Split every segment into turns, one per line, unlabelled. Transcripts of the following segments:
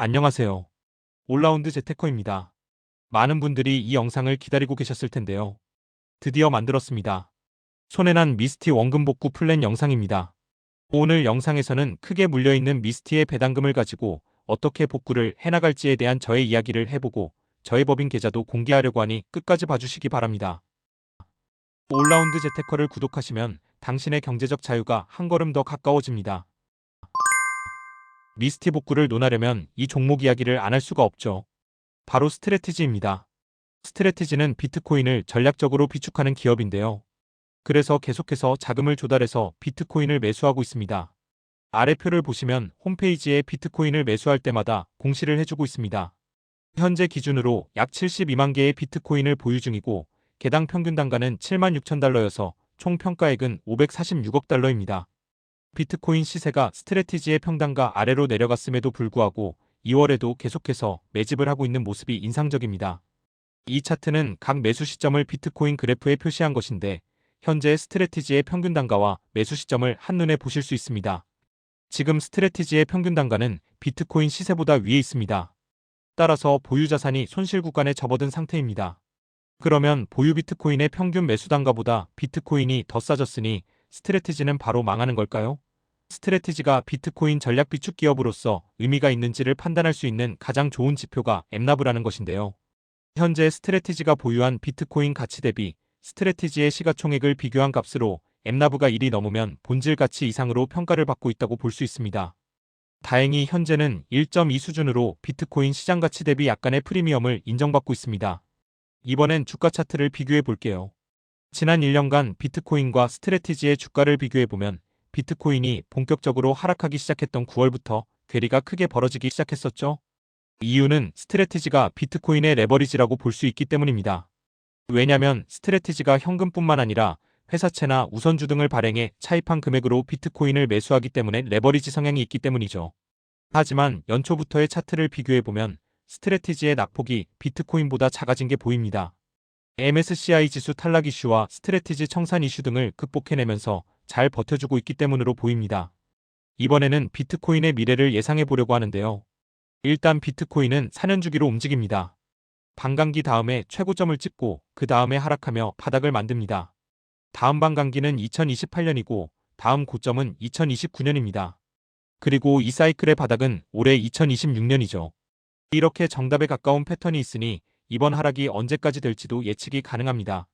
안녕하세요. 올라운드 재테커입니다. 많은 분들이 이 영상을 기다리고 계셨을 텐데요. 드디어 만들었습니다. 손에 난 미스티 원금 복구 플랜 영상입니다. 오늘 영상에서는 크게 물려있는 미스티의 배당금을 가지고 어떻게 복구를 해나갈지에 대한 저의 이야기를 해보고 저의 법인 계좌도 공개하려고 하니 끝까지 봐주시기 바랍니다. 올라운드 재테커를 구독하시면 당신의 경제적 자유가 한 걸음 더 가까워집니다. 미스티 복구를 논하려면 이 종목 이야기를 안 할 수가 없죠. 바로 스트래티지입니다. 스트래티지는 비트코인을 전략적으로 비축하는 기업인데요. 그래서 계속해서 자금을 조달해서 비트코인을 매수하고 있습니다. 아래 표를 보시면 홈페이지에 비트코인을 매수할 때마다 공시를 해주고 있습니다. 현재 기준으로 약 72만 개의 비트코인을 보유 중이고 개당 평균 단가는 76,000달러여서 총 평가액은 546억 달러입니다. 비트코인 시세가 스트래티지의 평단가 아래로 내려갔음에도 불구하고 2월에도 계속해서 매집을 하고 있는 모습이 인상적입니다. 이 차트는 각 매수 시점을 비트코인 그래프에 표시한 것인데 현재 스트래티지의 평균 단가와 매수 시점을 한눈에 보실 수 있습니다. 지금 스트래티지의 평균 단가는 비트코인 시세보다 위에 있습니다. 따라서 보유 자산이 손실 구간에 접어든 상태입니다. 그러면 보유 비트코인의 평균 매수 단가보다 비트코인이 더 싸졌으니 스트래티지는 바로 망하는 걸까요? 스트래티지가 비트코인 전략 비축 기업으로서 의미가 있는지를 판단할 수 있는 가장 좋은 지표가 엠나브라는 것인데요. 현재 스트래티지가 보유한 비트코인 가치 대비 스트래티지의 시가총액을 비교한 값으로 엠나브가 1이 넘으면 본질 가치 이상으로 평가를 받고 있다고 볼 수 있습니다. 다행히 현재는 1.2 수준으로 비트코인 시장 가치 대비 약간의 프리미엄을 인정받고 있습니다. 이번엔 주가 차트를 비교해 볼게요. 지난 1년간 비트코인과 스트래티지의 주가를 비교해 보면 비트코인이 본격적으로 하락하기 시작했던 9월부터 괴리가 크게 벌어지기 시작했었죠. 이유는 스트래티지가 비트코인의 레버리지라고 볼 수 있기 때문입니다. 왜냐면 스트래티지가 현금뿐만 아니라 회사채나 우선주 등을 발행해 차입한 금액으로 비트코인을 매수하기 때문에 레버리지 성향이 있기 때문이죠. 하지만 연초부터의 차트를 비교해보면 스트래티지의 낙폭이 비트코인보다 작아진 게 보입니다. MSCI 지수 탈락 이슈와 스트래티지 청산 이슈 등을 극복해내면서 잘 버텨주고 있기 때문으로 보입니다. 이번에는 비트코인의 미래를 예상해 보려고 하는데요. 일단 비트코인은 4년 주기로 움직입니다. 반감기 다음에 최고점을 찍고 그 다음에 하락하며 바닥을 만듭니다. 다음 반감기는 2028년이고 다음 고점은 2029년입니다. 그리고 이 사이클의 바닥은 올해 2026년이죠. 이렇게 정답에 가까운 패턴이 있으니 이번 하락이 언제까지 될지도 예측이 가능합니다.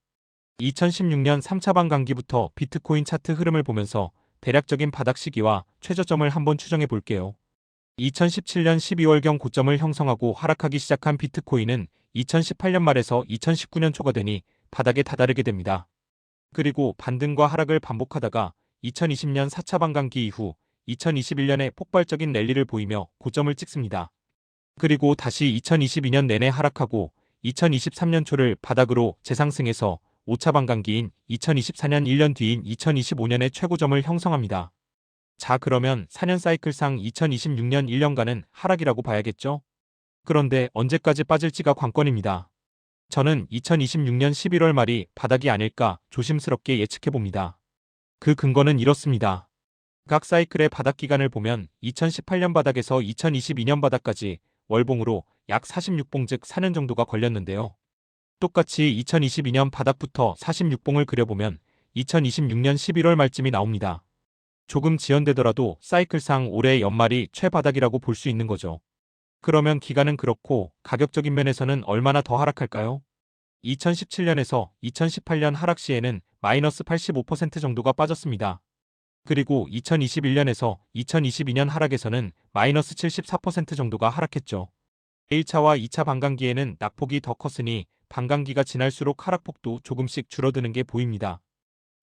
2016년 3차 반감기부터 비트코인 차트 흐름을 보면서 대략적인 바닥 시기와 최저점을 한번 추정해 볼게요. 2017년 12월경 고점을 형성하고 하락하기 시작한 비트코인은 2018년 말에서 2019년 초가 되니 바닥에 다다르게 됩니다. 그리고 반등과 하락을 반복하다가 2020년 4차 반감기 이후 2021년에 폭발적인 랠리를 보이며 고점을 찍습니다. 그리고 다시 2022년 내내 하락하고 2023년 초를 바닥으로 재상승해서 5차 반감기인 2024년 1년 뒤인 2025년에 최고점을 형성합니다. 자, 그러면 4년 사이클상 2026년 1년간은 하락이라고 봐야겠죠? 그런데 언제까지 빠질지가 관건입니다. 저는 2026년 11월 말이 바닥이 아닐까 조심스럽게 예측해봅니다. 그 근거는 이렇습니다. 각 사이클의 바닥 기간을 보면 2018년 바닥에서 2022년 바닥까지 월봉으로 약 46봉 즉 4년 정도가 걸렸는데요. 똑같이 2022년 바닥부터 46봉을 그려보면 2026년 11월 말쯤이 나옵니다. 조금 지연되더라도 사이클상 올해 연말이 최바닥이라고 볼 수 있는 거죠. 그러면 기간은 그렇고 가격적인 면에서는 얼마나 더 하락할까요? 2017년에서 2018년 하락 시에는 마이너스 85% 정도가 빠졌습니다. 그리고 2021년에서 2022년 하락에서는 마이너스 74% 정도가 하락했죠. 1차와 2차 반감기에는 낙폭이 더 컸으니 반감기가 지날수록 하락폭도 조금씩 줄어드는 게 보입니다.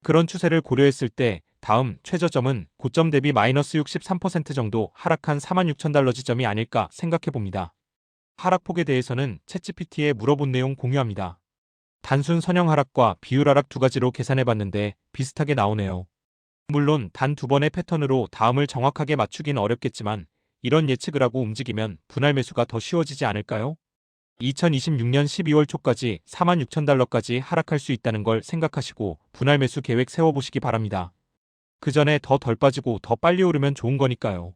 그런 추세를 고려했을 때 다음 최저점은 고점 대비 마이너스 63% 정도 하락한 46,000달러 지점이 아닐까 생각해봅니다. 하락폭에 대해서는 챗GPT에 물어본 내용 공유합니다. 단순 선형 하락과 비율 하락 두 가지로 계산해봤는데 비슷하게 나오네요. 물론 단 두 번의 패턴으로 다음을 정확하게 맞추긴 어렵겠지만 이런 예측을 하고 움직이면 분할 매수가 더 쉬워지지 않을까요? 2026년 12월 초까지 46,000달러까지 하락할 수 있다는 걸 생각하시고 분할 매수 계획 세워보시기 바랍니다. 그 전에 더 덜 빠지고 더 빨리 오르면 좋은 거니까요.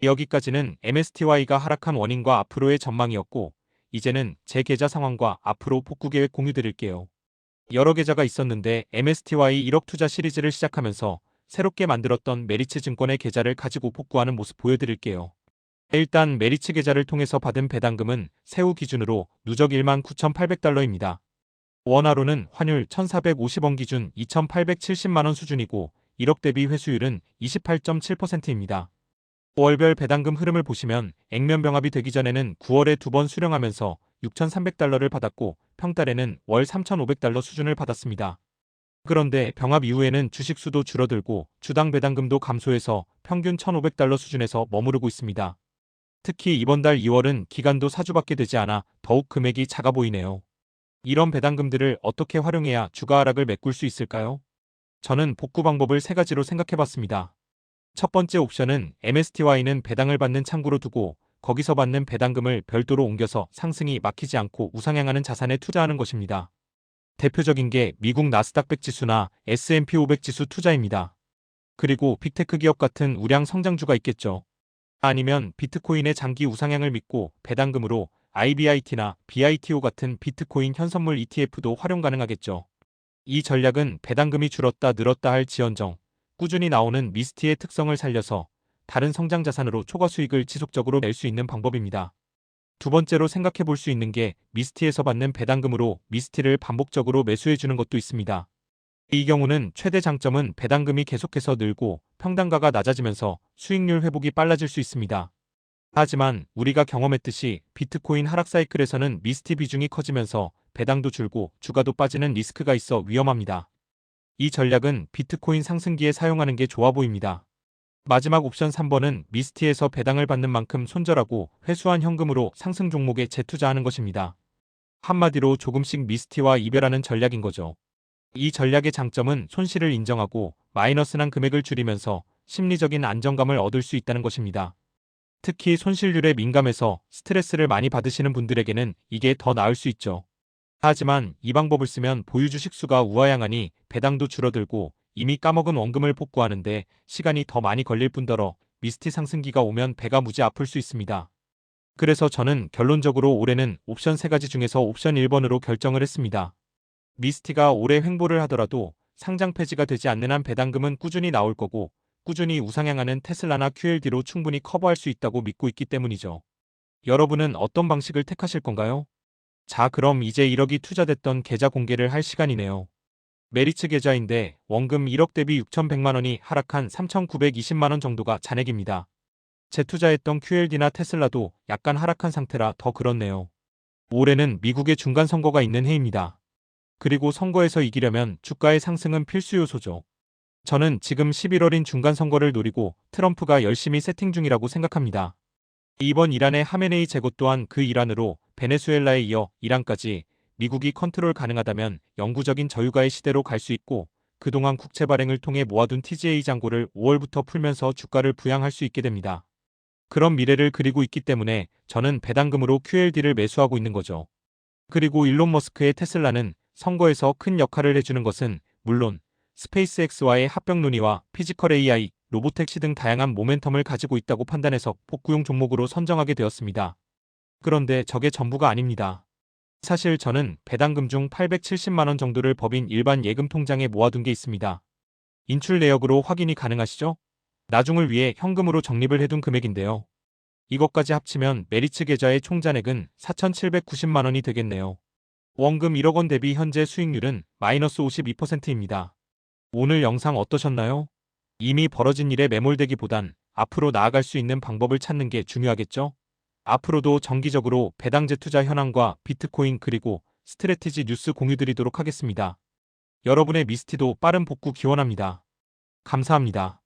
여기까지는 MSTY가 하락한 원인과 앞으로의 전망이었고, 이제는 제 계좌 상황과 앞으로 복구 계획 공유 드릴게요. 여러 계좌가 있었는데 MSTY 1억 투자 시리즈를 시작하면서 새롭게 만들었던 메리츠 증권의 계좌를 가지고 복구하는 모습 보여드릴게요. 일단 메리츠 계좌를 통해서 받은 배당금은 세후 기준으로 누적 19,800달러입니다. 원화로는 환율 1,450원 기준 2,870만원 수준이고 1억 대비 회수율은 28.7%입니다. 월별 배당금 흐름을 보시면 액면 병합이 되기 전에는 9월에 2번 수령하면서 6,300달러를 받았고 평달에는 월 3,500달러 수준을 받았습니다. 그런데 병합 이후에는 주식 수도 줄어들고 주당 배당금도 감소해서 평균 1,500달러 수준에서 머무르고 있습니다. 특히 이번 달 2월은 기간도 4주밖에 되지 않아 더욱 금액이 작아 보이네요. 이런 배당금들을 어떻게 활용해야 주가 하락을 메꿀 수 있을까요? 저는 복구 방법을 3가지로 생각해봤습니다. 첫 번째 옵션은 MSTY는 배당을 받는 창구로 두고 거기서 받는 배당금을 별도로 옮겨서 상승이 막히지 않고 우상향하는 자산에 투자하는 것입니다. 대표적인 게 미국 나스닥 100 지수나 S&P 500 지수 투자입니다. 그리고 빅테크 기업 같은 우량 성장주가 있겠죠. 아니면 비트코인의 장기 우상향을 믿고 배당금으로 IBIT나 BITO 같은 비트코인 현선물 ETF도 활용 가능하겠죠. 이 전략은 배당금이 줄었다 늘었다 할 지언정 꾸준히 나오는 미스티의 특성을 살려서 다른 성장 자산으로 초과 수익을 지속적으로 낼 수 있는 방법입니다. 두 번째로 생각해 볼 수 있는 게 미스티에서 받는 배당금으로 미스티를 반복적으로 매수해 주는 것도 있습니다. 이 경우는 최대 장점은 배당금이 계속해서 늘고 평단가가 낮아지면서 수익률 회복이 빨라질 수 있습니다. 하지만 우리가 경험했듯이 비트코인 하락 사이클에서는 미스티 비중이 커지면서 배당도 줄고 주가도 빠지는 리스크가 있어 위험합니다. 이 전략은 비트코인 상승기에 사용하는 게 좋아 보입니다. 마지막 옵션 3번은 미스티에서 배당을 받는 만큼 손절하고 회수한 현금으로 상승 종목에 재투자하는 것입니다. 한마디로 조금씩 미스티와 이별하는 전략인 거죠. 이 전략의 장점은 손실을 인정하고 마이너스 난 금액을 줄이면서 심리적인 안정감을 얻을 수 있다는 것입니다. 특히 손실률에 민감해서 스트레스를 많이 받으시는 분들에게는 이게 더 나을 수 있죠. 하지만 이 방법을 쓰면 보유 주식 수가 우하향하니 배당도 줄어들고 이미 까먹은 원금을 복구하는데 시간이 더 많이 걸릴 뿐더러 미스티 상승기가 오면 배가 무지 아플 수 있습니다. 그래서 저는 결론적으로 올해는 옵션 3가지 중에서 옵션 1번으로 결정을 했습니다. 미스티가 올해 횡보를 하더라도 상장 폐지가 되지 않는 한 배당금은 꾸준히 나올 거고 꾸준히 우상향하는 테슬라나 QLD로 충분히 커버할 수 있다고 믿고 있기 때문이죠. 여러분은 어떤 방식을 택하실 건가요? 자, 그럼 이제 1억이 투자됐던 계좌 공개를 할 시간이네요. 메리츠 계좌인데 원금 1억 대비 6,100만원이 하락한 3,920만원 정도가 잔액입니다. 재투자했던 QLD나 테슬라도 약간 하락한 상태라 더 그렇네요. 올해는 미국의 중간 선거가 있는 해입니다. 그리고 선거에서 이기려면 주가의 상승은 필수 요소죠. 저는 지금 11월인 중간 선거를 노리고 트럼프가 열심히 세팅 중이라고 생각합니다. 이번 이란의 하메네이 제거 또한 그 일환으로 베네수엘라에 이어 이란까지 미국이 컨트롤 가능하다면 영구적인 저유가의 시대로 갈 수 있고 그동안 국채 발행을 통해 모아둔 TGA 잔고를 5월부터 풀면서 주가를 부양할 수 있게 됩니다. 그런 미래를 그리고 있기 때문에 저는 배당금으로 QLD를 매수하고 있는 거죠. 그리고 일론 머스크의 테슬라는 선거에서 큰 역할을 해주는 것은 물론 스페이스X와의 합병 논의와 피지컬 AI, 로보택시 등 다양한 모멘텀을 가지고 있다고 판단해서 복구용 종목으로 선정하게 되었습니다. 그런데 저게 전부가 아닙니다. 사실 저는 배당금 중 870만원 정도를 법인 일반 예금 통장에 모아둔 게 있습니다. 인출 내역으로 확인이 가능하시죠? 나중을 위해 현금으로 적립을 해둔 금액인데요. 이것까지 합치면 메리츠 계좌의 총 잔액은 4,790만원이 되겠네요. 원금 1억 원 대비 현재 수익률은 마이너스 52%입니다. 오늘 영상 어떠셨나요? 이미 벌어진 일에 매몰되기보단 앞으로 나아갈 수 있는 방법을 찾는 게 중요하겠죠? 앞으로도 정기적으로 배당 재투자 현황과 비트코인 그리고 스트래티지 뉴스 공유드리도록 하겠습니다. 여러분의 미스티도 빠른 복구 기원합니다. 감사합니다.